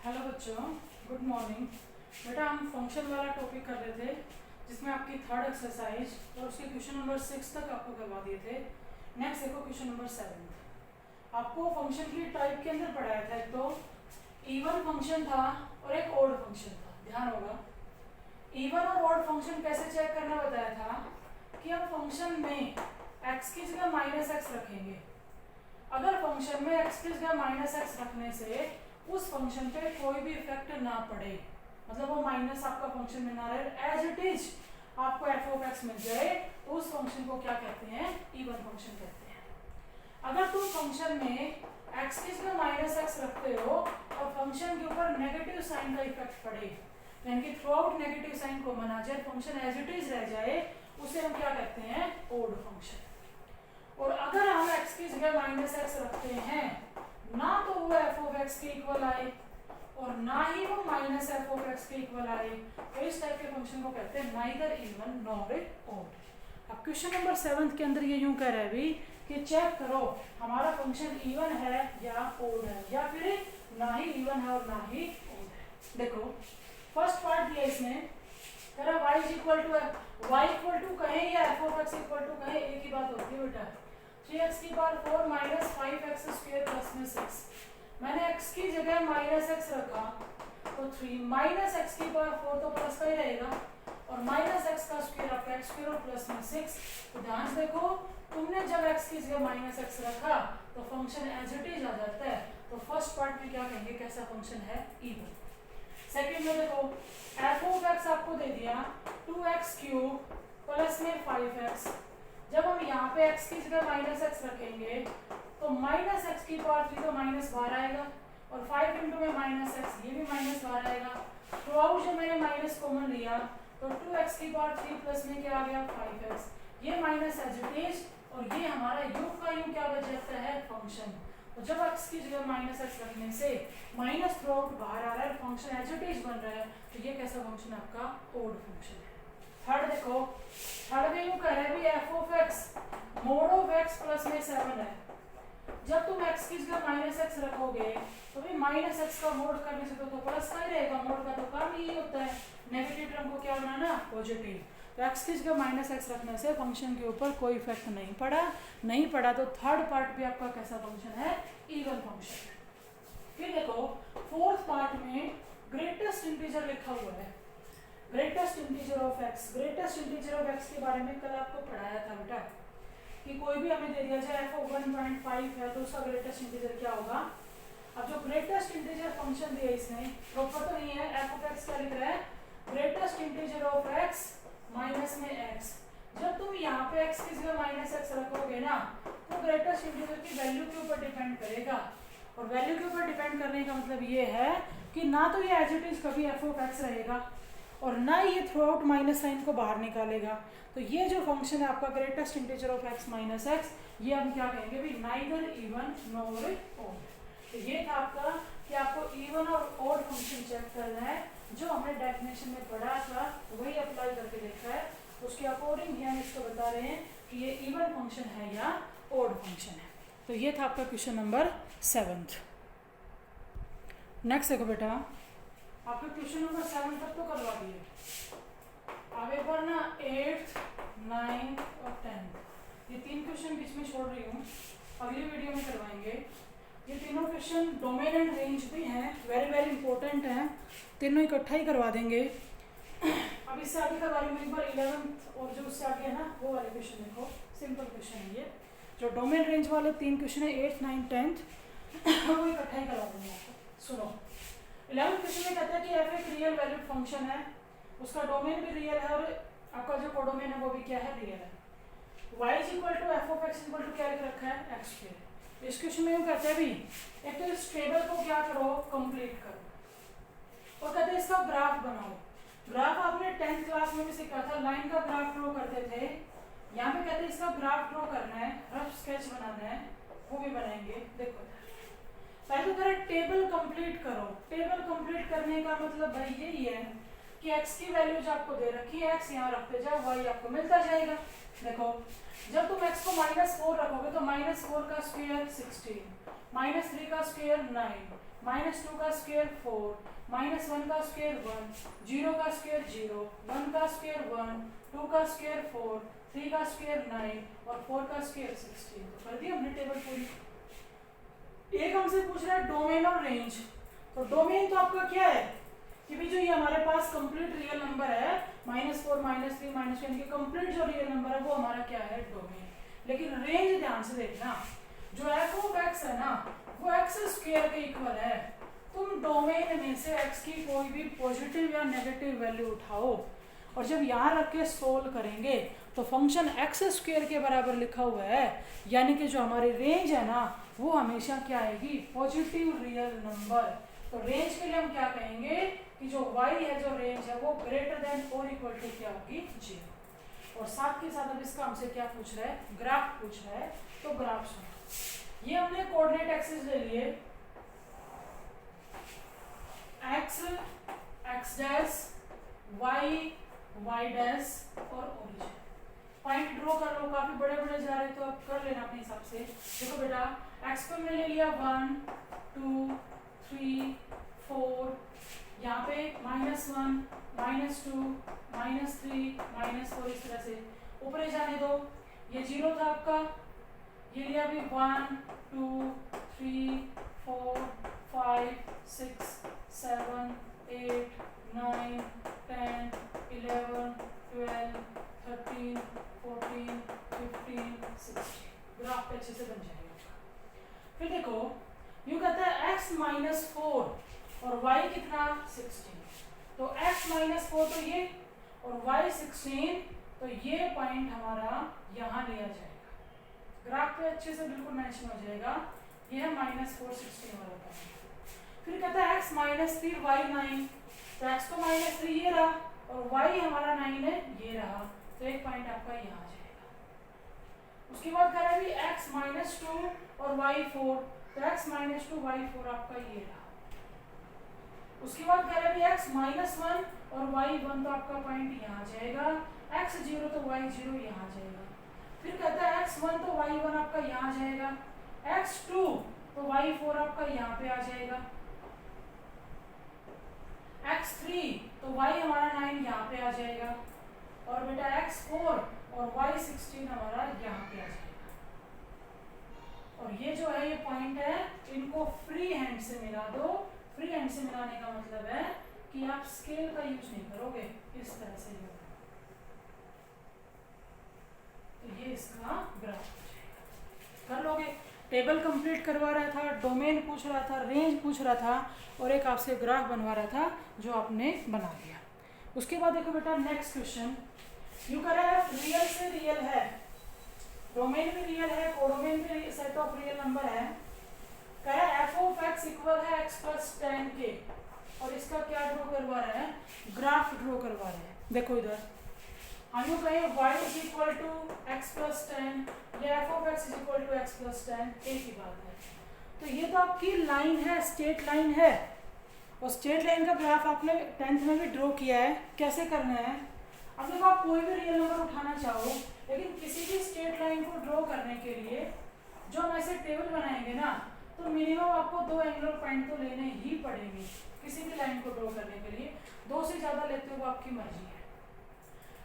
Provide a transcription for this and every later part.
Hello बच्चों, good morning. बेटा हम फंक्शन वाला टॉपिक कर रहे थे जिसमें आपकी थर्ड एक्सरसाइज और उसके क्वेश्चन नंबर 6 तक आपको करवा दिए थे। नेक्स्ट देखो क्वेश्चन नंबर 7। आपको फंक्शन की टाइप के अंदर पढ़ाया था, एक तो इवन फंक्शन था और एक ऑड फंक्शन था। ध्यान होगा, इवन और ऑड फंक्शन कैसे चेक करना बताया था कि हम फंक्शन में एक्स की जगह माइनस एक्स रखेंगे। अगर फंक्शन में एक्स की जगह माइनस एक्स रखने से उस फंक्शन पे कोई भी इफेक्ट ना पड़े, मतलब वो माइनस आपका फंक्शन में ना रहे, एज इट इज आपको एफ ऑफ एक्स मिल जाए, तो उस फंक्शन को क्या कहते हैं? इवन फंक्शन कहते हैं। अगर तुम फंक्शन में एक्स की जगह माइनस एक्स रखते हो और फंक्शन के ऊपर नेगेटिव साइन का इफेक्ट पड़े, यानी कि थ्रू आउट नेगेटिव साइन को मना जाए, फंक्शन एज इट इज रह जाए, उसे हम क्या कहते हैं? Odd function. और अगर हम x की जगह माइनस एक्स रखते हैं, ना तो वो एफ ऑफ एक्स के इक्वल आए और ना ही वो माइनस एफ ऑफ एक्स के इक्वल आए, तो इस टाइप के फंक्शन को कहते हैं नाइदर इवन नॉर ऑड। अब क्वेश्चन नंबर 7 के अंदर ये यूं कह रहा है भी कि चेक करो हमारा फंक्शन इवन है या ऑड है, या फिर ना ही इवन है और ना ही ऑड है। देखो फर्स्ट पार्ट दिया इसने, कह रहा y इक्वल टू कहें या f of x equal to कहें, एक ही बात होती है बेटा। 3x की power 4 minus 5x square plus में 6। मैंने x की जगह माइनस एक्स रखा तो 3 माइनस एक्स की पावर 4 तो प्लस का ही रहेगा, और माइनस एक्स का स्क्वायर आपका एक्स स्क्वायर और प्लस में 6। तो ध्यान से देखो, तुमने जब x की जगह माइनस एक्स रखा तो फंक्शन एज इट इज आ जाता है। तो फर्स्ट पार्ट में क्या कहेंगे, कैसा फंक्शन है? इवन। सेकेंड में देखो एफ ऑफ एक्स आपको दे दिया 2x क्यूब प्लस में 5x। जब हम यहाँ पे x की जगह माइनस एक्स रखेंगे तो माइनस एक्स की पावर 3 तो माइनस बाहर आएगा, और 5 इंटू में माइनस एक्स, ये भी माइनस बाहर आएगा। थ्रू आउट जब मैंने माइनस कॉमन लिया तो 2x की पावर 3 प्लस में क्या आ गया? 5x। ये माइनस एज इट इज, और ये हमारा यू का यू क्या बच जाता है? फंक्शन। तो जब x की जगह माइनस एक्स रखने से माइनस थ्रू आउट बाहर आ रहा है, फंक्शन एज इट इज बन रहा है, तो ये कैसा फंक्शन आपका? ऑड फंक्शन है। थर्ड देखो, थर्ड में यूं कह रहे हैं भी F of x mode of x plus में 7 है। जब तुम x की जगह माइनस एक्स रखोगे तो भी माइनस एक्स का मोड करने से तो प्लस का ही रहेगा, मोड का तो काम ही होता है नेगेटिव टर्म को क्या बनाना? पॉजिटिव। तो x की जगह माइनस एक्स रखने से फंक्शन के ऊपर कोई इफेक्ट नहीं पड़ा, तो थर्ड पार्ट भी आपका कैसा फंक्शन है? इवन फंक्शन है। फिर देखो फोर्थ पार्ट में ग्रेटेस्ट इंटीजर लिखा हुआ है, greatest integer of x. Greatest integer of x के बारे में कल आपको पढ़ाया था बेटा कि कोई भी हमें दे दिया जाए f ऑफ 1.5 है तो उसका ग्रेटेस्ट इंटीजर क्या होगा। अब जो ग्रेटेस्ट इंटीजर फंक्शन दिया इसने, प्रॉपर तो नहीं है, f ऑफ x क्या लिख रहा है? Greatest integer of x minus में x। जब तुम यहाँ पे x की जगह माइनस एक्स रखोगे ना, तो ग्रेटेस्ट इंटीजर की वैल्यू के ऊपर डिपेंड करेगा, और वैल्यू के ऊपर डिपेंड करने का मतलब ये है कि ना तो ये एज इट इज कभी f ऑफ x रहेगा और ना ही ये थ्रू आउट माइनस साइन को बाहर निकालेगा। तो ये जो फंक्शन है आपका greatest integer of x minus x, ये हम क्या कहेंगे भी? Neither even nor odd. तो ये था आपका कि आपको इवन और ऑड फंक्शन चेक करना है। जो हमने डेफिनेशन में पढ़ा था वही अप्लाई करके देखा है, उसके अकॉर्डिंग ही हम इसको बता रहे हैं कि ये इवन फंक्शन है या ऑड फंक्शन है। तो ये था आपका क्वेश्चन नंबर 7। नेक्स्ट देखो बेटा, आपके क्वेश्चन नंबर 7 तक तो करवा दिए, अब एक बार ना 8th 9th और 10th ये 3 क्वेश्चन बीच में छोड़ रही हूँ, अगली वीडियो में करवाएंगे। ये तीनों क्वेश्चन डोमेन एंड रेंज भी हैं, वेरी इंपॉर्टेंट हैं, तीनों इकट्ठा ही करवा देंगे। अब इससे आगे करवा रही हूँ एक बार 11th, और जो उससे आगे है ना वो वाले क्वेश्चन देखो, सिंपल क्वेश्चन है ये। जो डोमेन रेंज वाले 3 क्वेश्चन है 8th 9th 10th वो इकट्ठा ही करवा देंगे आपको। सुनो 11th क्वेश्चन में कहता है कि f एक रियल वैल्यूड फंक्शन है, उसका डोमेन भी रियल है और आपका जो कोडोमेन है वो भी क्या है? रियल है। y is equal to f of x equal to क्या लिख रखा है? X square. इस क्वेश्चन में यूँ कहते हैं भी एक तो इस टेबल को क्या करो? कंप्लीट करो, और कहते हैं इसका ग्राफ बनाओ। ग्राफ आपने 10th क्लास में भी सीखा था, लाइन का ग्राफ ड्रॉ करते थे। यहाँ पे कहते हैं इसका ग्राफ ड्रॉ करना है, रफ स्केच बनाना है, वो भी बनाएंगे। देखो पहले तो करें टेबल कंप्लीट करो। टेबल कंप्लीट करने का मतलब भाई यही है कि x की वैल्यूज आपको दे रखी है, x यहाँ रखते जाओ, y आपको मिलता जाएगा। देखो जब तुम x को -4 रखोगे तो -4 का स्क्वायर 16, -3 का स्क्वायर 9, -2 का स्क्वायर 4, -1 का स्क्वायर 1, 0 का स्क्वायर 0, 1 का स्क्वायर 1, 2 का स्क्वायर 4, 3 का स्क्वायर 9 और 4 का स्क्वायर 16। तो कर दिया हमने टेबल पूरी। एक हमसे पूछ रहा है डोमेन और रेंज। तो डोमेन तो आपका क्या है कि भी जो ये हमारे पास कंप्लीट रियल नंबर है -4, -3, -1 इनके कंप्लीट जो रियल नंबर है वो हमारा क्या है डोमेन। लेकिन रेंज ध्यान से देखना, जो एफ ऑफ एक्स है ना वो एक्स स्क्वायर के इक्वल है। तुम डोमेन में से एक्स की कोई भी पॉजिटिव या नेगेटिव वैल्यू उठाओ और जब यहाँ रख के सोल्व करेंगे तो फंक्शन एक्स स्क्वायर के बराबर लिखा हुआ है, यानी कि जो हमारी रेंज है ना वो हमेशा क्या आएगी पॉजिटिव रियल नंबर। तो रेंज के लिए हम क्या कहेंगे कि जो y है जो रेंज है वो ग्रेटर देन और इक्वल टू क्या होगी 0। और साथ के साथ अब इसका हमसे क्या पूछ रहा है ग्राफ पूछ रहा है। तो ग्राफ सुनो, ये हमने कोऑर्डिनेट एक्सिस ले लिए x x dash y y dash और ओरिजिन। पॉइंट ड्रॉ कर लो, काफी बड़े बड़े जा रहे तो आप कर लेना अपने हिसाब से। देखो बेटा x को मैंने ले लिया 1 2 3 4, यहाँ पे -1 -2 -3 -4 इस तरह से ऊपर जाने दो। ये 0 था आपका, ये लिया अभी 1 2 3 4 5 6 7 8 9 10 11 12 13 14 15 16। ग्राफ पे अच्छे से बन जाएगा। फिर देखो यूँ कहता है x -4 और y कितना 16। तो x -4 तो ये और y 16, तो ये पॉइंट हमारा यहाँ लिया जाएगा। ग्राफ पे अच्छे से बिल्कुल मैच हो जाएगा। ये है -4 16 वाला पॉइंट। फिर कहता है x -3 y 9, तो x को -3 ये रहा और y हमारा 9 है ये रहा, तो एक पॉइंट आपका यहाँ आ जाएगा। उसके बाद कह रहा है x -2 और y 4, तो x -2 y 4 आपका ये रहा। उसके बाद कह रहा है x -1 और y 1, तो आपका पॉइंट यहाँ आ जाएगा। x 0 तो y 0 यहाँ आ जाएगा। फिर कहता है x 1 तो y 1 आपका यहाँ आ जाएगा, x 2 तो y 4 आपका यहाँ पे आ जाएगा, x 3 तो y हमारा 9 यहाँ पे आ जाएगा और बेटा x 4 और y 16 हमारा यहाँ पे आ जाएगा। और ये जो है ये पॉइंट है, इनको फ्री हैंड से मिला दो। फ्री हैंड से मिलाने का मतलब है कि आप स्केल का यूज नहीं करोगे, इस तरह से यूज। तो ये इसका ग्राफ हो जाएगा। कर लोगे। टेबल कंप्लीट करवा रहा था, डोमेन पूछ रहा था, रेंज पूछ रहा था और एक आपसे ग्राफ बनवा रहा था जो आपने बना दिया। उसके बाद देखो बेटा नेक्स्ट क्वेश्चन यूँ कर रहा है रियल से रियल है, डोमेन भी रियल है, कोडोमेन भी सेट ऑफ रियल नंबर है। कह रहा है एफ ऑफ एक्स इक्वल है x + 10 के और इसका क्या ड्रॉ करवा रहा है ग्राफ ड्रॉ करवा रहे हैं। देखो इधर हम लोग कहें y = x + 10 या f of x = x + 10, एक ही बात है। तो ये तो आपकी लाइन है, स्ट्रेट लाइन है और स्ट्रेट लाइन का ग्राफ आपने 10th में भी ड्रॉ किया है। कैसे करना है, अब देखो आप कोई भी रियल नंबर उठाना चाहो लेकिन किसी भी स्ट्रेट लाइन को ड्रॉ करने के लिए जो हम ऐसे टेबल बनाएंगे ना तो मिनिमम आपको 2 एंगुलर पॉइंट तो लेने ही पड़ेंगे किसी भी लाइन को ड्रॉ करने के लिए। 2 से ज़्यादा लेते हो आपकी मर्जी है।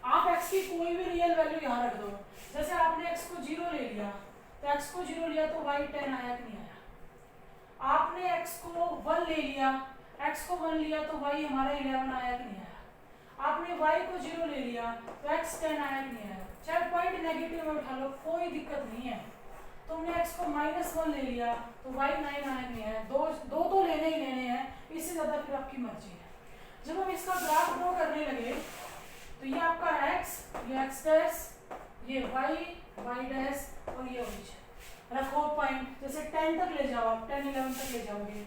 आप x की कोई भी रियल वैल्यू यहाँ रख दो। जैसे आपने x को 0 ले लिया तो x को 0 लिया तो y 10 आया कि नहीं आया। आपने x को 1 ले लिया, x को 1 लिया तो y हमारा 11 आया कि नहीं आया। आपने y को 0 ले लिया तो x 10 आया कि नहीं आया। चाहे पॉइंट नेगेटिव में उठा लो कोई दिक्कत नहीं है। तुमने x को -1 ले लिया तो y 9 आया नहीं है। दो तो लेने ही लेने हैं, इससे ज़्यादा फिर आपकी मर्जी है। जब हम इसका ग्राफ ड्रॉ करने लगे तो ये आपका x, ये x डैश, ये y, y डैश और ये ओरिजिन। रखो पॉइंट, जैसे 10 तक ले जाओ आप, 10 11 तक ले जाओगे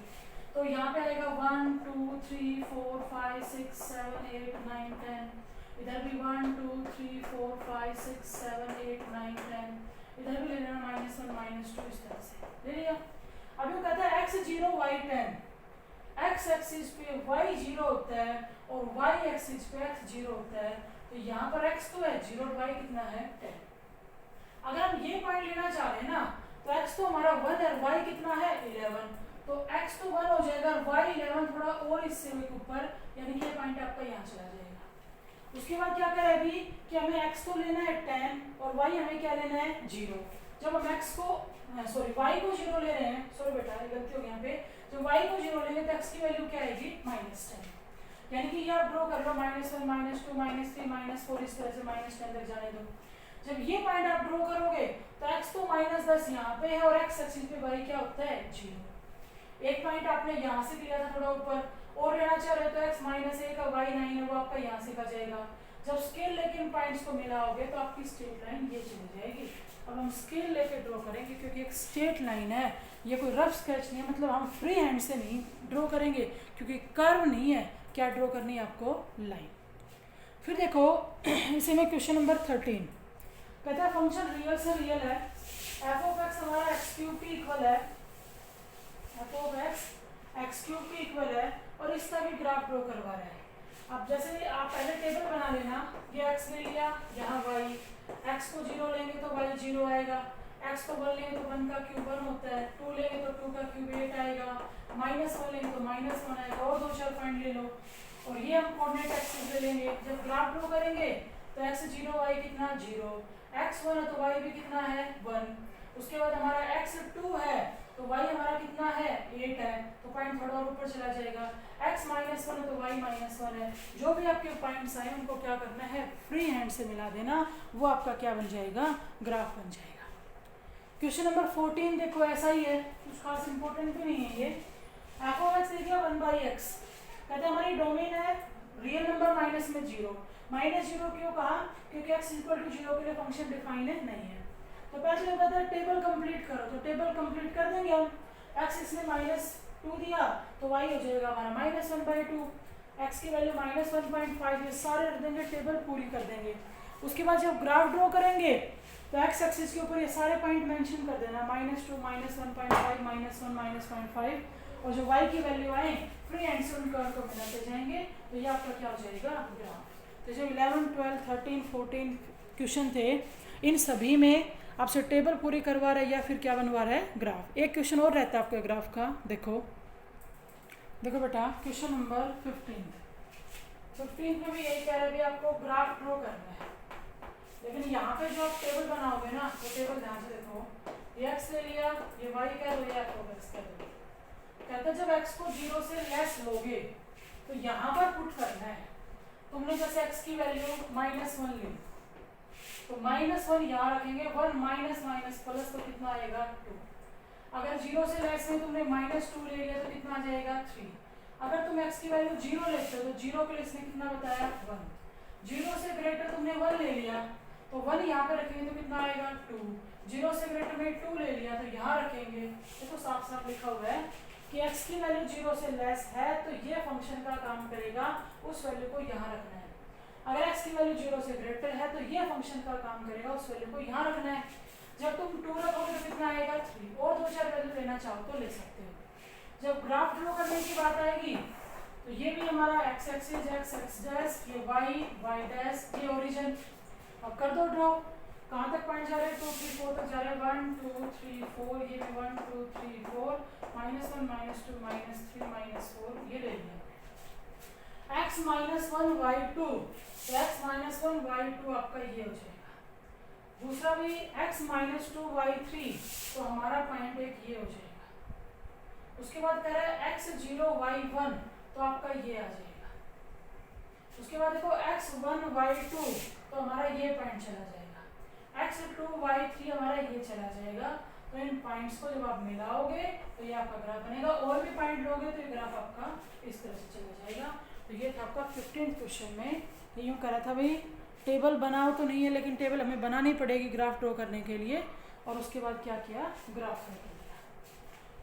तो यहाँ पे आएगा 1 2 3 4 5 6 7 8 9 10। इधर भी 1 2 3 4 5 6 7 8 9 10। इधर भी ले लेना -1 -2 इस तरह से ले लिया। अब ये कहता है x 0 y 10, x एक्सिस पे y 0 होता है और y एक्सिस पे x 0 होता है। तो यहाँ पर x तो है 0 और y कितना है 10। अगर हम ये पॉइंट लेना चाह रहे हैं ना तो x तो हमारा 1 है, y कितना है 11। तो x तो 1 हो जाएगा, y 11 थोड़ा और इससे ऊपर, यानी कि ये पॉइंट आपका यहाँ चला जाएगा। उसके बाद क्या करें अभी कि हमें x को लेना है 10 और y हमें क्या लेना है 0। जब हम x को y को 0 ले रहे हैं, सॉरी बेटा गलती हो गई यहाँ पे, जब y को 0 लेंगे तो x की वैल्यू क्या आएगी -10, यानी कि ये आप ड्रॉ कर लो -1 -2 -3 -4 इस तरह से -10 तक जाने दो। जब ये पॉइंट आप ड्रॉ करोगे तो x तो -10 यहाँ पे है और x एक्सिस पे y क्या होता है 0। एक पॉइंट आपने यहाँ से लिया था थोड़ा ऊपर और लेना चाह रहे हो तो x -1 और y 9 है वो आपका यहाँ से का जाएगा। जब स्केल लेके इन पॉइंट्स को मिलाओगे तो आपकी स्ट्रेट लाइन ये चली जाएगी। अब हम स्केल लेके ड्रॉ करेंगे क्योंकि एक स्ट्रेट लाइन है, ये कोई रफ स्केच नहीं है, मतलब हम फ्री हैंड से नहीं ड्रॉ करेंगे क्योंकि कर्व नहीं है। क्या ड्रॉ करनी है आपको लाइन। फिर देखो इसी में क्वेश्चन नंबर 13 कहता है फंक्शन रियल से रियल है, एफ ऑफ एक्स हमारा एक्स क्यूब की इक्वल है, F of x x cube की इक्वल है और इसका भी ग्राफ ड्रॉ करवा रहा है। अब जैसे आप पहले टेबल बना लेना, ये x ले लिया, यहाँ y, x को 0 लेंगे तो y 0 आएगा, x को 1 लेंगे तो 1 का क्यूब 1 होता है, 2 लेंगे तो 2 का क्यूब 8 आएगा, -1 लेंगे तो -1 आएगा और 2-4 पॉइंट ले लो और ये हम कोऑर्डिनेट एक्सिस ले लेंगे। जब ग्राफ ड्रॉ करेंगे तो x 0 y कितना 0, x 1 है तो y भी कितना है 1। उसके बाद हमारा x 2 है तो y हमारा कितना है 8 है, तो पॉइंट थोड़ा और ऊपर चला जाएगा, x -1 है तो y -1 है। जो भी आपके पॉइंट्स आए उनको क्या करना है फ्री हैंड से मिला देना, वो आपका क्या बन जाएगा ग्राफ बन जाएगा। क्वेश्चन नंबर 14 देखो ऐसा ही है, कुछ खास इंपॉर्टेंट भी नहीं है ये। F of x area 1/x कहते हैं हमारी डोमेन है रियल नंबर माइनस में 0, -0 क्यों कहा क्योंकि x = 0 के लिए फंक्शन डिफाइन नहीं है। तो पहले कहता है टेबल कंप्लीट करो, तो टेबल कंप्लीट कर देंगे हम। x इसमें -2 दिया तो y हो जाएगा हमारा -1/2, x की वैल्यू -1.5, ये सारे रख देंगे, टेबल पूरी कर देंगे। उसके बाद जब ग्राफ ड्रॉ करेंगे तो x एक्सिस के ऊपर ये सारे पॉइंट मेंशन कर देना, -2 -1.5 -1 -0.5 और जो y की वैल्यू आए फ्री हैंड से उन कर्व को मिलाते जाएंगे तो ये आपका क्या हो जाएगा ग्राफ। तो जो 11, 12, 13, 14 क्वेश्चन थे इन सभी में आपसे टेबल पूरी करवा रहा है या फिर क्या बनवा रहा है ग्राफ। एक क्वेश्चन और रहता है आपके ग्राफ का, देखो बेटा क्वेश्चन नंबर 15 में भी यही कह रहा है भी आपको ग्राफ ड्रॉ करना है, लेकिन यहाँ पे जो आप टेबल बनाओगे ना वो टेबल ध्यान से देखो, ये x ले लिया, ये y कह दो, ये f(x) कह दो। कहता है जब x को 0 से लेस लोगे तो यहाँ पर पुट करना है। तुमने जैसे x की वैल्यू -1 ली तो -1 यहाँ रखेंगे, 1 माइनस प्लस तो कितना आएगा 2। अगर 0 से लेस में तुमने -2 ले लिया तो कितना आ जाएगा 3। अगर तुम x की वैल्यू 0 लेते हो तो 0 के लिए इसने कितना बताया 1। 0 से ग्रेटर तुमने 1 ले लिया तो 1 यहाँ पे रखेंगे तो कितना आएगा 2। 0 से ग्रेटर में 2 ले लिया तो यहाँ रखेंगे, देखो साफ साफ लिखा हुआ है कि x की वैल्यू 0 से लेस है तो ये फंक्शन का काम करेगा, उस वैल्यू को यहाँ रखना है। अगर x की वैल्यू 0 से ग्रेटर है तो ये फंक्शन का काम करेगा, उस वैल्यू को यहाँ रखना है। जब तुम 2 रखोगे तो कितना आएगा 3 और 2-4 वैल्यू लेना चाहो तो ले सकते हो। जब ग्राफ ड्रॉ करने की बात आएगी तो ये भी हमारा x एक्सिस x, ये y डैश, ये ओरिजिन। अब कर दो ड्रॉ, कहाँ तक पॉइंट जा रहे हैं 2 3 4 तक जा रहे हैं, 1 2 3 4, ये भी 1 2 3 4, -1 -2 -3 -4 ये ले लिया। x -1 y2 तो x -1 y2 आपका ये हो जाएगा। दूसरा भी x -2 y3 तो हमारा पॉइंट एक ये हो जाएगा। उसके बाद कह रहा है x0 y1 तो आपका ये आ जाएगा। उसके बाद देखो x1 y2 तो हमारा ये पॉइंट चला जाएगा, x2 y3 हमारा ये चला जाएगा। तो इन पॉइंट्स को जब आप मिलाओगे तो ये आपका ग्राफ बनेगा, और भी पॉइंट लोगे तो ये ग्राफ आपका इस तरह से चला जाएगा। तो ये था आपका 15th क्वेश्चन में। ये यूँ करा था भाई टेबल बनाओ तो नहीं है, लेकिन टेबल हमें बनानी पड़ेगी ग्राफ ड्रॉ करने के लिए, और उसके बाद क्या किया ग्राफ कर दिया।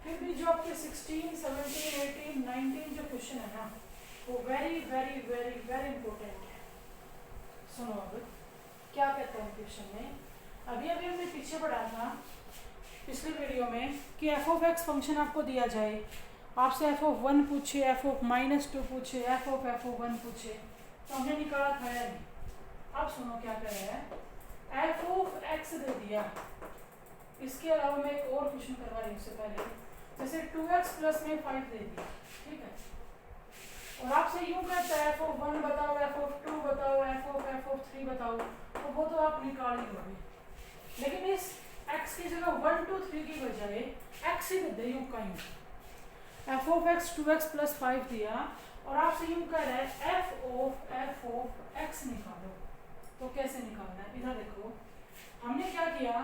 फिर भी जो आपके 16, 17, 18, 19 जो क्वेश्चन है ना वो very very very very important है। सुनो अब क्या कहते हैं क्वेश्चन में। अभी अभी हमने पीछे पढ़ा था पिछले वीडियो में कि एफ ऑफ एक्स फंक्शन आपको दिया जाए, आपसे एफ ऑफ 1 पूछे, एफ ऑफ -2 पूछे, एफ ऑफ 1 पूछे, तो हमने निकाला था या नहीं। अब सुनो क्या कर रहा है, एफ ऑफ एक्स दे दिया, इसके अलावा मैं एक और क्वेश्चन करवा रही हूँ उससे पहले। जैसे 2x प्लस में 5 दे दिया, ठीक है, और आपसे यूं कहता है f(1) बताओ, f(2) बताओ, f(3) बताओ, तो वो तो आप निकाल ही लोगे। लेकिन इस x की जगह 1 2 3 की बजाय x ही दे दे, यूं का यूं f(x) 2x प्लस 5 दिया और आपसे यूं कह रहा है f(x) निकालो। तो कैसे निकालना है, इधर देखो, हमने क्या किया,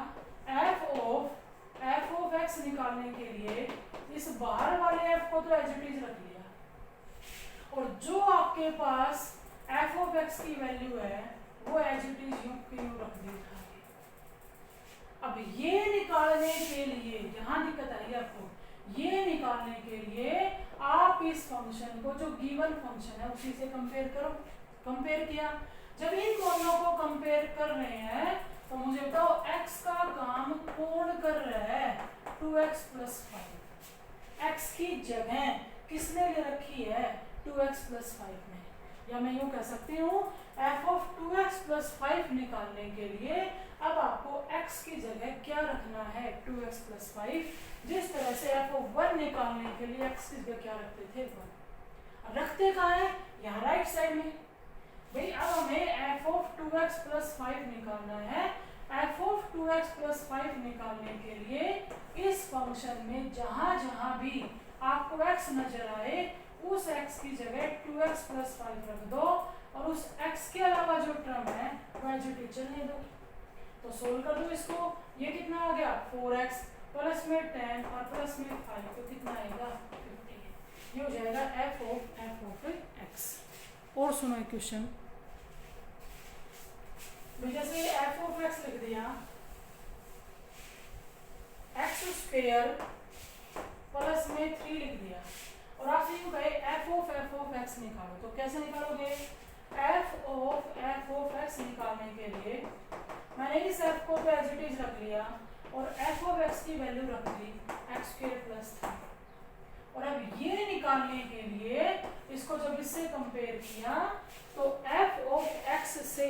f(x) निकालने के लिए इस बाहर वाले f को तो एज इट इज रख लिया, और जो आपके पास f(x) की वैल्यू है वो एज इट इज यूं रख दी था। अब ये निकालने के लिए, यहाँ दिक्कत आई आपको, ये निकालने के लिए आप इस फंक्शन को, जो गिवन फंक्शन है उसी से कंपेयर करो। कंपेयर किया, जब इन दोनों को कंपेयर कर रहे हैं तो मुझे बताओ x का काम कौन कर रहा है, 2x प्लस 5। x की जगह किसने ले रखी है, 2x प्लस 5 में, या मैं यूं कह सकती हूँ f(2x प्लस 5) निकालने के लिए अब आपको x की जगह क्या रखना है, 2x प्लस 5। जिस तरह से f(1) निकालने के लिए x की जगह क्या रखते थे, 1। रखते कहाँ है, यहाँ राइट साइड में। भाई अब हमें f(2x प्लस 5) निकालना है। f(2x प्लस 5) निकालने के लिए इस फंक्शन में जहां जहां भी आपको x नजर आए उस x की जगह 2x प्लस 5 रख दो, और उस x के अलावा जो टर्म है वो एज इट इज चलने दो। तो सोल्व कर दो इसको, ये कितना आ गया, 4x प्लस में 10 और प्लस में 5, तो कितना आएगा, 50। ये हो जाएगा f ऑफ x। और सुनो एक क्वेश्चन, जैसे f ऑफ x लिख दिया, x स्क्वायर प्लस में 3 लिख दिया, और आपसे यूं कहे f ऑफ x निकालो, तो कैसे निकालोगे, f ऑफ x निकालने के लिए मैंने इस f को तो एज इट इज रख लिया और f ऑफ x की वैल्यू रख दी x स्क्वायर प्लस 3। और अब ये निकालने के लिए इसको जब इससे कंपेयर किया तो f ऑफ x से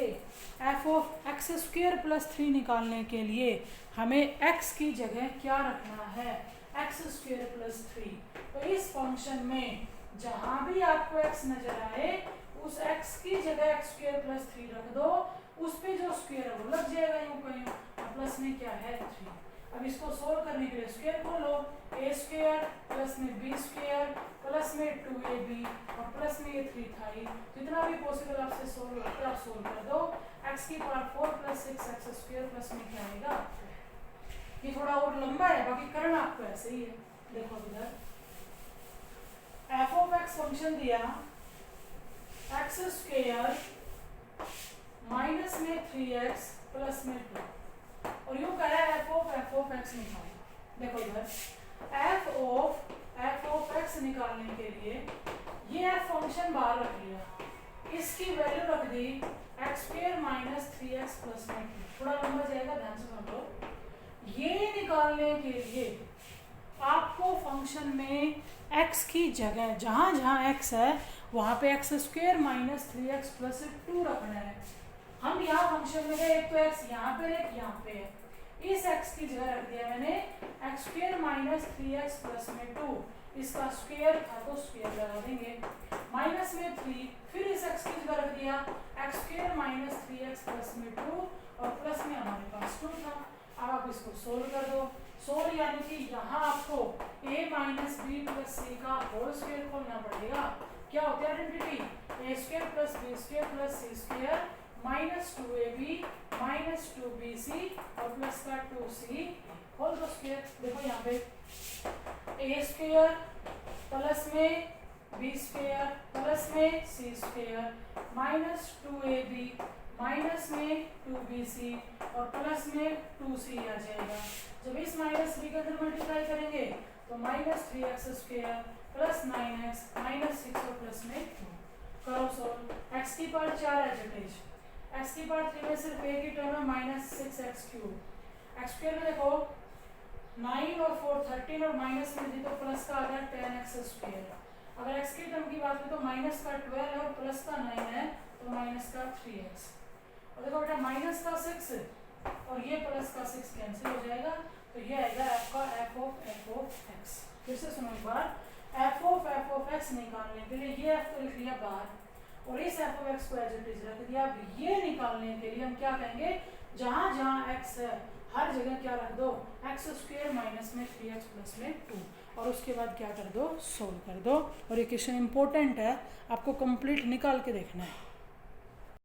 f of x square plus 3 निकालने के लिए हमें x की जगह क्या रखना है, x स्क्वायर प्लस 3। तो इस फंक्शन में जहां भी आपको x नजर आए उस x की जगह x स्क्वायर प्लस 3 रख दो, उस पे जो स्क्वायर है वो लग जाएगा यूं कहीं, और प्लस में क्या है 3। अब इसको सोल्व करने के लिए स्क्वायर खोलो, a स्क्वायर प्लस में b स्क्वायर प्लस में 2ab और प्लस में ये 3 था ही, जितना भी पॉसिबल आपसे सोल्व करके आप सोल्व कर दो। x की power 4 plus 6x square plus में क्या आएगा, ये थोड़ा और लंबा है, बाकी करना आपको ऐसे ही है। देखो इधर f ऑफ x फंक्शन दिया x स्क्वायर माइनस में 3x प्लस में 2, और यूं कह रहा है f ऑफ x निकालो। देखो इधर f ऑफ x निकालने के लिए ये f फंक्शन बाहर रख लिया, इसकी वैल्यू रख दी x square minus 3x plus में 2। थोड़ा लंबा जाएगा, ध्यान से सुन लो। ये निकालने के लिए आपको फंक्शन में x की जगह जहां जहां x है वहां पे x square minus 3x plus 2 रखना है। हम यहाँ फंक्शन में एक तो x यहाँ पे एक यहाँ पे है, इस x की जगह रख दिया मैंने x square minus 3x plus में 2, इसका स्क्वायर था तो स्क्वायर लगा देंगे, माइनस में 3, फिर इस x की जगह रख दिया x square minus 3x plus में 2 और प्लस में हमारे पास 2 था। अब आप इसको सोल्व कर दो, सोल्व यानी कि यहाँ आपको a minus b plus c का होल स्क्वायर खोलना पड़ेगा। क्या होता है identity, a square plus b square plus c square minus 2ab minus 2bc और प्लस का 2c होल स्क्वायर। देखो यहाँ पे a स्क्वायर प्लस में b स्क्वायर प्लस में c square minus 2ab minus में 2bc और प्लस में 2c आ जाएगा। जब इस माइनस b के अंदर मल्टीप्लाई करेंगे तो minus 3x square plus 9x minus 6 और प्लस में 2। करो सोल्व, x की पावर 4 है जटेश, x की पावर 3 में सिर्फ एक ही टर्म है minus 6x cube, x square में देखो 9 और 4 13 और माइनस में दी तो प्लस का आ गया 10x स्क्वायर। अगर x की टर्म की बात करें तो माइनस का 12 है और प्लस का 9 है तो माइनस का 3x। और देखो बेटा माइनस का 6 और ये प्लस का 6 कैंसिल हो जाएगा, तो ये आएगा आपका एफ ऑफ एक्स। फिर से सुनो एक बार, एफ ऑफ एक्स निकालने के लिए ये एफ तो लिख लिया बाहर और इस एफ ऑफ एक्स को एज इट इज रख दिया। अब ये निकालने के लिए हम क्या कहेंगे, जहां जहां एक्स है हर जगह क्या रख दो, एक्स स्क्वायर माइनस में 3x प्लस में 2 और उसके बाद क्या कर दो, सोल्व कर दो। और ये क्वेश्चन इंपॉर्टेंट है, आपको कंप्लीट निकाल के देखना है।